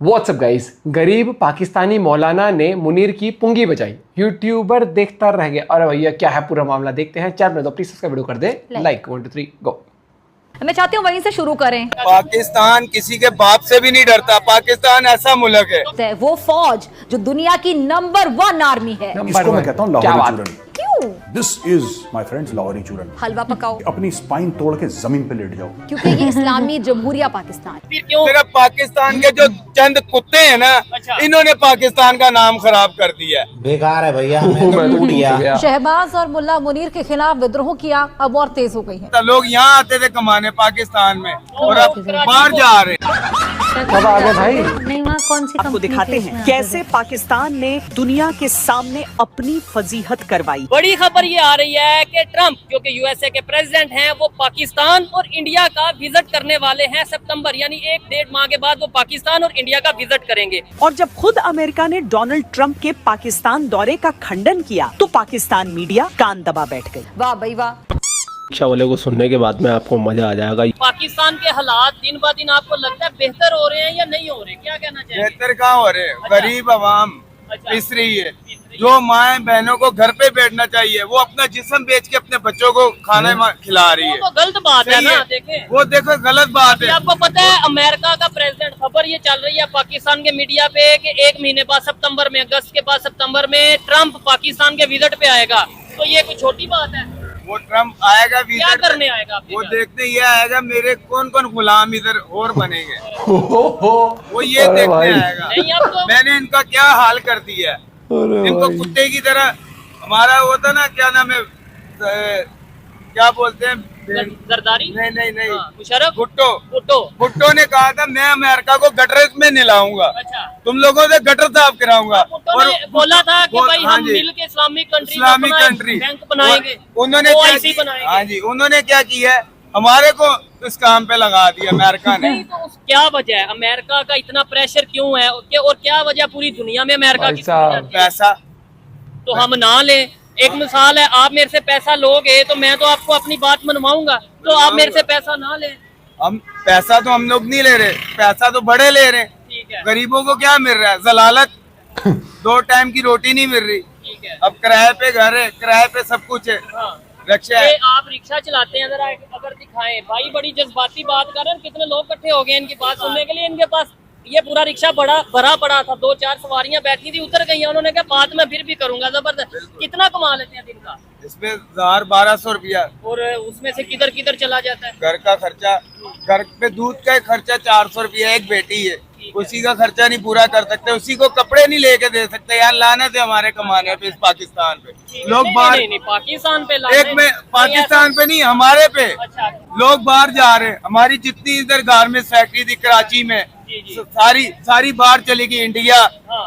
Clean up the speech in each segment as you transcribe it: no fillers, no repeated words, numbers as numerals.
WhatsApp guys, गरीब पाकिस्तानी मौलाना ने मुनीर की पुंगी बजाई, यूट्यूबर देखता रह गया। अरे भैया क्या है पूरा मामला, देखते हैं। चैनल में तो प्लीज इसका वीडियो कर दे लाइक। 1 2 3 गो। मैं चाहती हूँ वहीं से शुरू करें। पाकिस्तान किसी के बाप से भी नहीं डरता। पाकिस्तान ऐसा मुल्क है, वो फौज जो दुनिया की नंबर 1 आर्मी है। इसको मैं कहता हूँ लाहौरी चूरन। क्यों? This is my friends Lahori चूरन। हलवा पकाओ, अपनी स्पाइन तोड़ के जमीन पे लेट जाओ, क्योंकि ये इस्लामी जमहूरिया पाकिस्तान। सिर्फ पाकिस्तान के जो चंद कुत्ते हैं ना, इन्होंने पाकिस्तान का नाम खराब कर दिया है। बेकार है भैया, टूट गया। शहबाज और मुल्ला मुनीर के खिलाफ विद्रोह किया, अब और तेज हो गई है। तो लोग यहाँ आते थे कमाने पाकिस्तान में, और अब बाहर जा रहे हैं। कब आ गए भाई? नहीं, वहाँ कौन सी आपको दिखाते हैं कैसे पाकिस्तान ने दुनिया के सामने अपनी फजीहत करवाई। बड़ी खबर ये आ रही है कि ट्रंप जो कि यूएसए के प्रेसिडेंट हैं, वो पाकिस्तान और इंडिया का विजिट करने वाले हैं। सितंबर यानी 1-1.5 माह के बाद वो पाकिस्तान और इंडिया का विजिट करेंगे। और जब खुद अमेरिका ने डोनाल्ड ट्रंप के पाकिस्तान दौरे का खंडन किया तो पाकिस्तान मीडिया कान दबा बैठ गई। वाह भाई वाह। शिक्षा वाले को सुनने के बाद में आपको मजा आ जाएगा। पाकिस्तान के हालात दिन ब दिन आपको लगता है बेहतर हो रहे हैं या नहीं हो रहे? क्या कहना चाहिए? बेहतर कहाँ हो रहे? गरीब आवाम पिस रही है। जो माए बहनों को घर पे बैठना चाहिए, वो अपना जिस्म बेच के अपने बच्चों को खाना खिला रही है। वो तो गलत बात है ना। देखें, वो देखो गलत बात है। आपको पता है अमेरिका का प्रेसिडेंट, खबर ये चल रही है पाकिस्तान के मीडिया पे कि 1 महीने बाद सितंबर में, अगस्त के बाद सितंबर में ट्रंप पाकिस्तान के विजिट पे आएगा। तो ये कोई छोटी बात है? वो ट्रंप आएगा, क्या करने आएगा? वो देखने ये आएगा मेरे कौन कौन गुलाम इधर और बनेंगे। वो ये देखने आएगा। नहीं, अब तो मैंने इनका क्या हाल कर दिया है। इनको कुत्ते की तरह, हमारा वो था ना, क्या नाम है, क्या बोलते हैं, जरदारी? नहीं मुशर्रफ? भुट्टो ने कहा था मैं अमेरिका को गटर में निलाऊंगा। अच्छा। तुम लोगों से गटर साफ कराऊंगा। और बोला था कि भाई हम मिल के इस्लामिक कंट्री बैंक बनाएंगे, उन्होंने OIC बनाएंगे। हाँ जी, उन्होंने क्या किया है, हमारे को इस काम पे लगा दिया अमेरिका ने। नहीं तो क्या वजह है? अमेरिका का इतना प्रेशर क्यों है? और क्या वजह पूरी दुनिया में अमेरिका की? पैसा। तो हम ना लें? एक मिसाल है, आप मेरे से पैसा लोगे तो मैं तो आपको अपनी बात मनवाऊंगा, तो आप मेरे से पैसा ना लें। हम पैसा तो हम लोग नहीं ले रहे, पैसा तो बड़े ले रहे हैं। ठीक है। गरीबों को क्या मिल रहा है? जलालत। 2 टाइम की रोटी नहीं मिल रही। ठीक है। अब किराए पे घर है, किराए पे सब कुछ है। हाँ। रक्षा है। आप रिक्शा चलाते हैं, जरा अगर दिखाएं भाई, बड़ी जज्बाती बात कर रहे हैं। कितने लोग इकट्ठे हो गए इनकी बात सुनने के लिए। इनके पास ये पूरा रिक्शा भरा पड़ा था, 2-4 सवारियां बैठी थी, उतर गई। उन्होंने कहा बात मैं फिर भी करूंगा। जबरदस्त। कितना कमा लेते हैं दिन का? इसमें 1000-1200 रुपया। और उसमें से किधर किधर चला जाता है? घर का खर्चा, घर पे दूध का खर्चा 400 रुपया। एक बेटी है, उसी का खर्चा नहीं पूरा कर सकते, उसी को कपड़े नहीं लेके दे सकते। यार लानत है हमारे कमाने पे इस पाकिस्तान पे। लोग बाहर, नहीं, पाकिस्तान पे एक में पाकिस्तान पे नहीं, हमारे पे। अच्छा। लोग बाहर जा रहे हैं। हमारी जितनी इधर गारमेंट्स फैक्ट्री थी कराची में, सारी बाहर चली गई। इंडिया,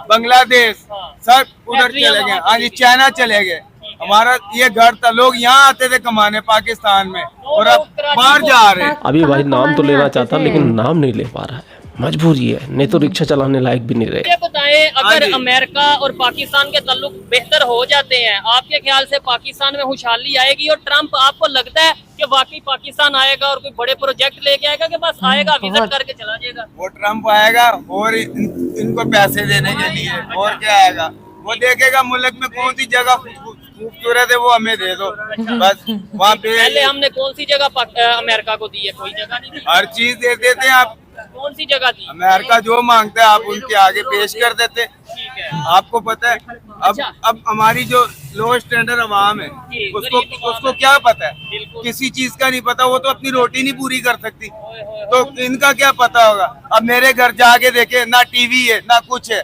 बांग्लादेश, सब उधर चले गए। हाँ जी, चाइना चले गए। हमारा ये घर था, लोग यहाँ आते थे कमाने पाकिस्तान में, और अब बाहर जा रहे हैं। अभी भाई नाम तो लेना चाहता लेकिन नाम नहीं ले पा रहा है, मजबूरी है, नहीं तो रिक्शा चलाने लायक भी नहीं रहे। ये बताएं, अगर अमेरिका और पाकिस्तान के ताल्लुक बेहतर हो जाते हैं, आपके ख्याल से पाकिस्तान में खुशहाली आएगी? और ट्रंप, आपको लगता है कि वाकई पाकिस्तान आएगा और कोई बड़े प्रोजेक्ट लेके आएगा कि बस आएगा, विजिट करके चला जाएगा? वो ट्रंप आएगा और इनको पैसे देने के लिए, और क्या आएगा? वो देखेगा मुल्क में कौन सी जगह खूबसूरत है, वो हमें दे दो बस। वहाँ पे पहले हमने कौन सी जगह अमेरिका को दी है? कोई जगह नहीं दी। हर चीज दे देते हैं आप। कौन सी जगह दी? अमेरिका जो मांगता है आप उनके आगे पेश कर देते। ठीक है। आपको पता है अब हमारी जो लो स्टैंडर्ड अवाम है, उसको क्या पता है? किसी चीज का नहीं पता। वो तो अपनी रोटी नहीं पूरी कर सकती, तो इनका क्या पता होगा? अब मेरे घर जाके देखे, ना टीवी है ना कुछ है।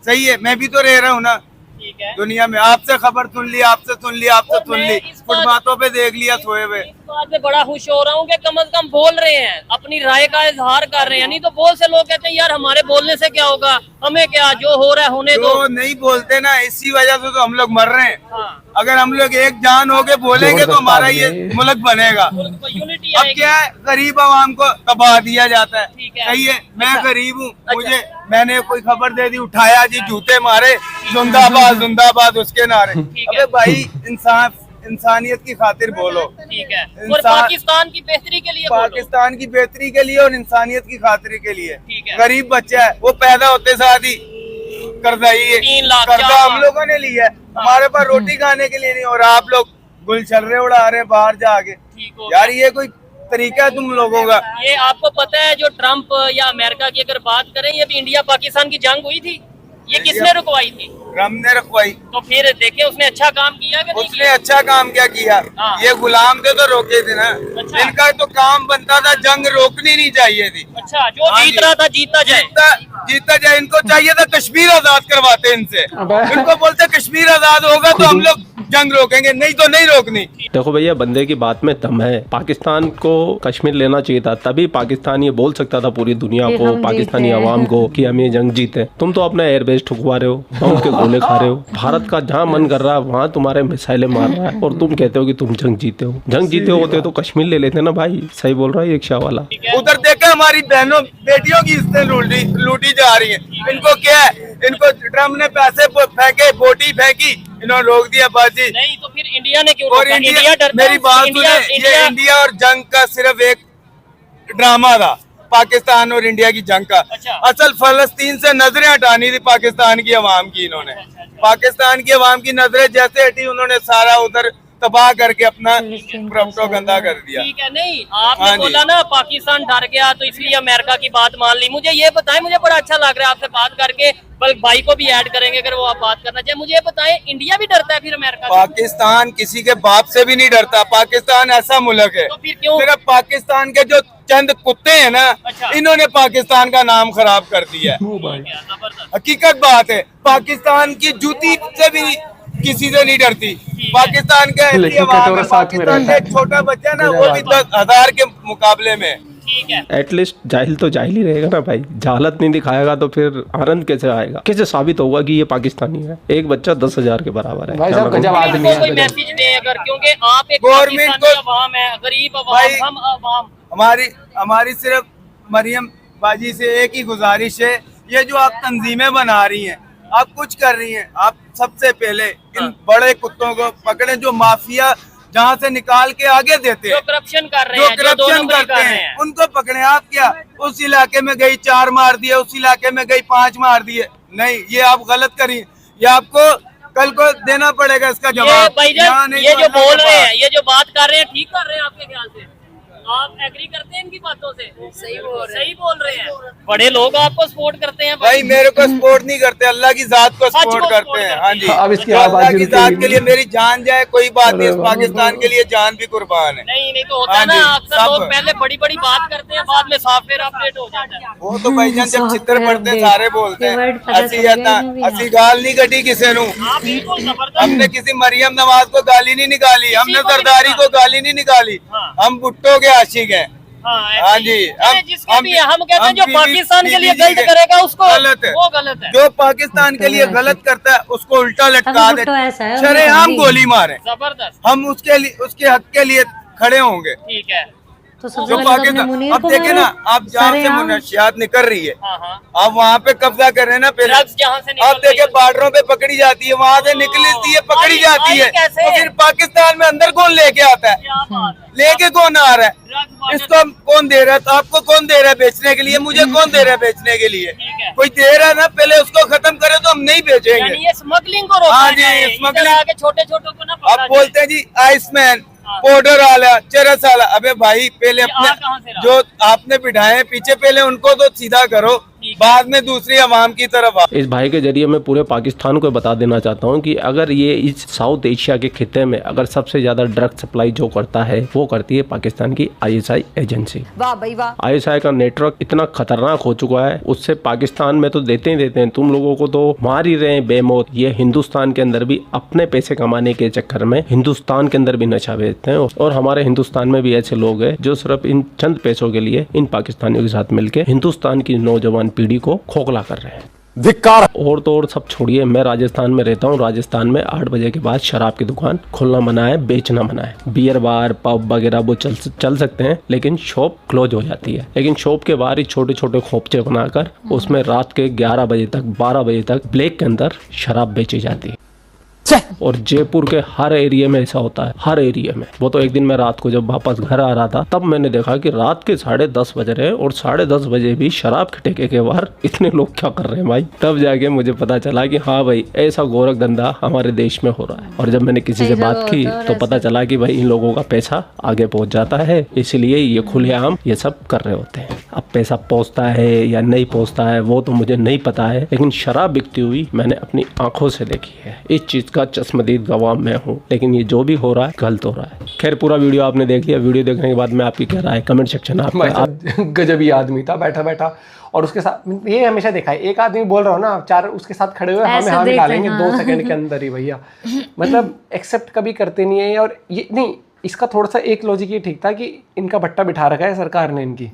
सही है, मैं भी तो रह रहा हूँ ना ठीक है। दुनिया में। आपसे खबर सुन ली, आपसे सुन ली, फुटपाथों पे देख लिया सोए हुए। इस बात से बड़ा खुश हो रहा हूँ कि कम से कम बोल रहे हैं, अपनी राय का इजहार कर रहे हैं। नहीं तो बहुत से लोग कहते हैं यार हमारे बोलने से क्या होगा, हमें क्या, जो हो रहा है होने दो। जो नहीं बोलते ना, इसी वजह से तो हम लोग मर रहे हैं। हाँ। अगर हम लोग एक जान होके बोलेंगे तो हमारा ये मुल्क बनेगा। यूनिटी अब क्या है, गरीब आवाम को तबाह दिया जाता है। ठीक है। सही है, मैं गरीब हूँ, मैंने कोई खबर दे दी, उठाया जी, जूते मारे, जिंदाबाद जिंदाबाद उसके नारे। अबे भाई, इंसानियत की खातिर बोलो। ठीक है, और पाकिस्तान की बेहतरी के लिए बोलो। पाकिस्तान की बेहतरी के लिए और इंसानियत की खातिर के लिए। ठीक है। गरीब बच्चा है, वो पैदा होते साथ ही कर्जा 3 लाख कर्जा हम लोगों ने लिया है, हमारे पास रोटी खाने के लिए नहीं। और आप लोग गुलछर्रे उड़ा रहे बाहर जाके। यार ये कोई तरीका है तुम लोगों का? ये आपको पता है जो ट्रम्प या अमेरिका की अगर बात करें, ये भी इंडिया पाकिस्तान की जंग हुई थी, ये किसने रुकवाई थी? ट्रम्प ने रुकवाई। तो फिर देखे उसने अच्छा काम किया कि नहीं उसने किया? अच्छा काम क्या किया? हाँ। ये गुलाम थे तो रोके थे ना। अच्छा। इनका तो काम बनता था, जंग रोकनी नहीं चाहिए थी। अच्छा, जो हाँ जीत जी। रहा था जीतता जाए। जीता जाए। इनको चाहिए था कश्मीर आजाद करवाते इनसे। इनको बोलते कश्मीर आजाद होगा तो हम लोग जंग रोकेंगे, नहीं तो नहीं रोकनी। देखो भैया, बंदे की बात में दम है। पाकिस्तान को कश्मीर लेना चाहिए था, तभी पाकिस्तान ये बोल सकता था पूरी दुनिया को, पाकिस्तानी अवाम को कि हम ये जंग जीते। तुम तो अपना एयरबेस ठुकवा रहे हो, बम के गोले खा रहे हो, भारत का जहाँ मन कर रहा है वहाँ तुम्हारे मिसाइलें मार रहा है, और तुम कहते हो कि तुम जंग जीते हो। जंग जीते होते तो कश्मीर ले लेते ना भाई। सही बोल रहा है रिक्शा वाला। उधर देखा हमारी बहनों बेटियों की इज्जतें लूटी जा रही है। इनको क्या है? इनको ट्रम्प ने पैसे फेंके, बोटी फेंकी, इन्होंने रोक दिया बाजी। नहीं तो फिर इंडिया ने क्यों और रोका? इंडिया डरता मेरी है? बात सुने, ये इंडिया और जंग का सिर्फ एक ड्रामा था, पाकिस्तान और इंडिया की जंग का। अच्छा। असल फलस्तीन से नजरें हटानी थी पाकिस्तान की अवाम की। इन्होंने पाकिस्तान की अवाम की नजरें जैसे हटी, उन्होंने सारा उधर तबाह करके अपना प्रोपेगेंडा कर दिया। ठीक है, नहीं आपने हाँ जी। बोला ना पाकिस्तान डर गया तो इसलिए अमेरिका की बात मान ली। मुझे ये बताएं, मुझे बड़ा अच्छा लग रहा है आपसे बात करके, बल्कि भाई को भी ऐड करेंगे अगर वो आप बात करना चाहे। मुझे ये बताएं, इंडिया भी डरता है फिर अमेरिका से? पाकिस्तान किसी के बाप से भी नहीं डरता। पाकिस्तान ऐसा मुल्क है, तो फिर क्यों? सिर्फ पाकिस्तान के जो चंद कुत्ते हैं ना, अच्छा। इन्होंने पाकिस्तान का नाम खराब कर दिया है। जबरदस्त। हकीकत बात है, पाकिस्तान की जूती से भी किसी से नहीं डरती। पाकिस्तान का ऐसी लेकिन आवाम कटोरा है, साथ में पाकिस्तान रहता का है। एक छोटा बच्चा ना, वो भी 10,000 के मुकाबले में। ठीक है, एटलीस्ट जाहिल तो जाहिल ही रहेगा ना भाई। जहालत नहीं दिखाएगा तो फिर आनंद कैसे आएगा? कैसे साबित होगा कि ये पाकिस्तानी है? एक बच्चा 10,000 के बराबर है। भाई साहब क्या गजब मतलब? आदमी इनको कोई है। मैसेज दे अगर, क्योंकि आप एक गवर्नमेंट पाकिस्तानी को- अवाम है, गरीब भाई, अवाम, हम अवाम। हमारी सिर्फ मरियम बाजी से एक ही गुजारिश है, ये जो आप तंजीमें बना रही हैं, आप कुछ कर रही हैं, आप सबसे पहले इन बड़े कुत्तों को पकड़े जो माफिया जहाँ से निकाल के आगे देते जो हैं, करप्शन कर रहे जो हैं, जो दो करप्शन नंबरी करते कर रहे हैं, उनको पकड़े। आप क्या उस इलाके में गई 4 मार दिए, उस इलाके में गई 5 मार दिए? नहीं, ये आप गलत करिए, ये आपको कल को देना पड़ेगा इसका ये जवाब। यहाँ भाईजान, नहीं ये तो जो अल्लाह बोल के रहे पास। हैं, ये जो बात कर रहे हैं, ठीक कर रहे हैं आपके ख्याल से? आप एग्री करते हैं इनकी बातों से? सही बोल रहे हैं। बड़े लोग आपको सपोर्ट करते हैं भाई मेरे को सपोर्ट नहीं करते, अल्लाह की जात को सच को सपोर्ट करते support हैं। करते हाँ जी, हैं। अब इसकी जो आवाज अल्लाह की रुकी जात हुई के लिए मेरी जान जाए कोई बात नहीं, इस पाकिस्तान के लिए जान भी कुर्बान है। नहीं तो होता है हाँ ना, जी, अक्सर सब। लोग पहले बड़ी बड़ी बात करते हैं, बाद में सॉफ्टवेयर अपडेट हो जाता है। वो तो भाईजान जब चित्र पढ़ते हैं सारे बोलते हैं। असी गाल नहीं कटी किसी नू, हाँ बिल्कुल जबरदस्त। हमने किसी मरियम नवाज को गाली नहीं निकाली, हमने को भी जरदारी निकाला। को गाली नहीं निकाली। हाँ। हम भुट्टो के आशिक हैं। हाँ हाँ जी, जिसके भी हम कहते हैं जो हम पाकिस्तान के लिए बीबी गलत के- करेगा उसको गलत है। वो गलत है। जो पाकिस्तान के लिए गलत करता है उसको उल्टा लटका दे, शरेआम गोली मारे। जबरदस्त। हम उसके लिए, उसके हक के लिए खड़े होंगे। ठीक है, तो जो सबसे पहले तो अपने पाकिस्तान मुनीर अब को देखे ना, आप जहाँ से सरेआम- मुनशियात निकल रही है, हाँ हाँ, आप वहाँ पे कब्जा कर रहे हैं ना। पहले ड्रग्स जहाँ से निकल आप देखे रही है। बॉर्डरों पे पकड़ी जाती है, वहाँ से निकलती है, पकड़ी आई- जाती आई है, कैसे? तो फिर पाकिस्तान में अंदर कौन लेके आता है? क्या बात है? लेके कौन आ रहा है? ड्रग्स बॉर्डर- इसको कौन दे रहा है? तो आपको कौन दे रहा है बेचने के लिए? मुझे कौन दे रहा है बेचने के लिए? ठीक है। कोई दे रहा है ना, पहले उसको खत्म करे तो हम नहीं बेचेंगे। यानी ये स्मगलिंग को रोका हाँ जी, जाए, स्मगलिंग। इधर आके छोटे छोटों को ना पकड़ा आप बोलते हैं जी आइसमैन, हाँ। पाउडर वाला, चरस वाला। अबे भाई पहले ये आ कहाँ से अपने रहा? जो आपने बिठाए हैं पीछे, पहले उनको तो सीधा करो, बाद में दूसरी अवाम की तरफ आओ। इस भाई के जरिए मैं पूरे पाकिस्तान को बता देना चाहता हूँ कि अगर ये इस साउथ एशिया के खिते में अगर सबसे ज्यादा ड्रग सप्लाई जो करता है वो करती है पाकिस्तान की ISI एजेंसी। वाह भाई वाह। ISI का नेटवर्क इतना खतरनाक हो चुका है, उससे पाकिस्तान में तो देते ही देते हैं, तुम लोगों को तो मार ही रहे हैं बेमौत। ये हिंदुस्तान के अंदर भी अपने पैसे कमाने के चक्कर में हिंदुस्तान के अंदर भी नशा बेचते हैं, और हमारे हिंदुस्तान में भी ऐसे लोग हैं जो सिर्फ इन चंद पैसों के लिए इन पाकिस्तानियों के साथ मिलकर हिंदुस्तान की नौजवान पीढ़ी को खोखला कर रहे हैं। धिक्कार। और तो और सब छोड़िए, मैं राजस्थान में रहता हूँ। राजस्थान में 8 बजे के बाद शराब की दुकान खोलना मना है, बेचना मना है। बियर बार, पब वगैरह वो चल सकते हैं, लेकिन शॉप क्लोज हो जाती है। लेकिन शॉप के बाहर ही छोटे छोटे खोपचे बनाकर उसमें रात के 11 बजे तक, 12 बजे तक ब्लैक के अंदर शराब बेची जाती है। और जयपुर के हर एरिया में ऐसा होता है, हर एरिया में। वो तो एक दिन मैं रात को जब वापस घर आ रहा था तब मैंने देखा कि रात के 10:30 बज रहे हैं और 10:30 बजे भी शराब के ठेके के बाहर इतने लोग क्या कर रहे हैं भाई। तब जाके मुझे पता चला कि हाँ भाई ऐसा गोरख धंधा हमारे देश में हो रहा है। और जब मैंने किसी से बात की तो पता चला कि भाई इन लोगों का पैसा आगे पहुंच जाता है, इसलिए ये खुलेआम ये सब कर रहे होते हैं। अब पैसा पहुंचता है या नहीं पहुंचता है वो तो मुझे नहीं पता है, लेकिन शराब बिकती हुई मैंने अपनी आंखों से देखी है। इस चीज का चश्मदीद गवाह मैं हूँ, लेकिन ये जो भी हो रहा है गलत हो रहा है। खैर पूरा वीडियो आपने देख लिया। वीडियो देखने के बाद में आपकी क्या राय है कमेंट सेक्शन में। आप गजबी आदमी था बैठा बैठा, और उसके साथ ये हमेशा देखा है, एक आदमी बोल रहा हो ना, 4 उसके साथ खड़े हुए हमें हाँ मिला लेंगे 2 सेकंड के अंदर ही भैया। मतलब एक्सेप्ट कभी करते नहीं है। और ये नहीं, इसका थोड़ा सा एक लॉजिक ये ठीक था कि इनका भट्टा बिठा रखा है सरकार ने इनकी,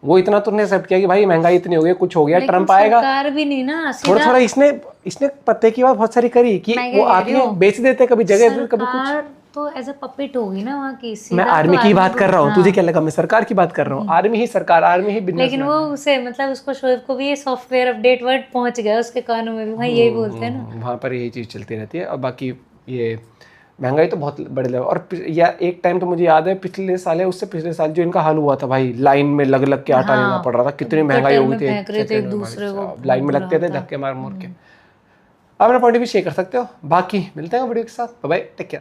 वो इतना तो नहीं एक्सेप्ट किया कि भाई महंगाई इतनी हो गई, कुछ हो गया, ट्रम्प आएगा। सरकार भी नहीं ना, थोड़ा थोड़ा इसने पत्ते की बात बहुत सारी करी कि वो आके बेच देते, कभी जगह कभी कुछ। तो एज अ पपेट होगी ना वहाँ की। मैं आर्मी की बात कर रहा हूँ, तुझे क्या लगा मैं सरकार की बात कर रहा हूँ? आर्मी ही सरकार, आर्मी ही बिजनेस। लेकिन वो उसे मतलब उसको शोएब को भी ये सॉफ्टवेयर अपडेट वर्ड पहुंच गया उसके कानों में भी, वहाँ यही बोलते हैं ना, वहाँ पर यही चीज़ चलती रहती है। और बाकी ये महंगाई तो बहुत बड़े लेवल। और या एक टाइम तो मुझे याद है पिछले साल है उससे पिछले साल जो इनका हाल हुआ था भाई, लाइन में लग लग के आटा लेना पड़ रहा था, कितनी महंगाई हो गई थी। एक दूसरे को लाइन में लगते थे धक्के मार के। आप अपना पॉइंट भी शेयर कर सकते हो। बाकी मिलते हैं वीडियो के साथ, बाय बाय, टेक केयर।